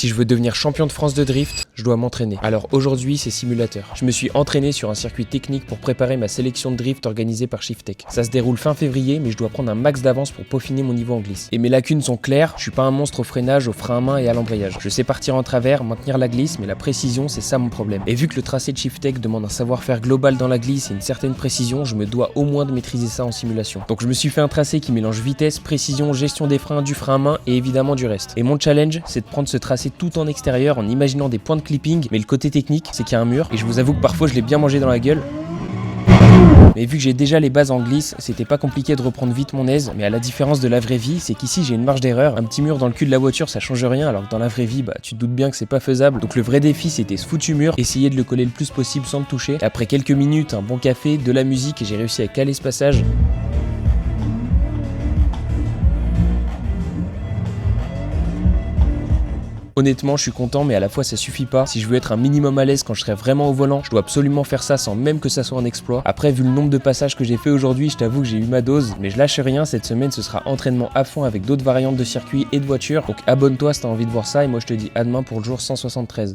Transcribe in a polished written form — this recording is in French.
Si je veux devenir champion de France de drift, je dois m'entraîner. Alors aujourd'hui, c'est simulateur. Je me suis entraîné sur un circuit technique pour préparer ma sélection de drift organisée par Shiftech. Ça se déroule fin février, mais je dois prendre un max d'avance pour peaufiner mon niveau en glisse. Et mes lacunes sont claires, je suis pas un monstre au freinage, au frein à main et à l'embrayage. Je sais partir en travers, maintenir la glisse, mais la précision, c'est ça mon problème. Et vu que le tracé de Shiftech demande un savoir-faire global dans la glisse et une certaine précision, je me dois au moins de maîtriser ça en simulation. Donc je me suis fait un tracé qui mélange vitesse, précision, gestion des freins, du frein à main et évidemment du reste. Et mon challenge, c'est de prendre ce tracé tout en extérieur en imaginant des points de clipping, mais le côté technique, c'est qu'il y a un mur, et je vous avoue que parfois je l'ai bien mangé dans la gueule. Mais vu que j'ai déjà les bases en glisse, c'était pas compliqué de reprendre vite mon aise, mais à la différence de la vraie vie, c'est qu'ici j'ai une marge d'erreur, un petit mur dans le cul de la voiture ça change rien, alors que dans la vraie vie, tu te doutes bien que c'est pas faisable. Donc le vrai défi c'était ce foutu mur, essayer de le coller le plus possible sans le toucher. Et après quelques minutes, un bon café, de la musique, et j'ai réussi à caler ce passage. Honnêtement, je suis content, mais à la fois ça suffit pas. Si je veux être un minimum à l'aise quand je serai vraiment au volant, je dois absolument faire ça sans même que ça soit un exploit. Après, vu le nombre de passages que j'ai fait aujourd'hui, je t'avoue que j'ai eu ma dose, mais je lâche rien. Cette semaine, ce sera entraînement à fond avec d'autres variantes de circuit et de voitures. Donc abonne-toi si t'as envie de voir ça, et moi je te dis à demain pour le jour 173.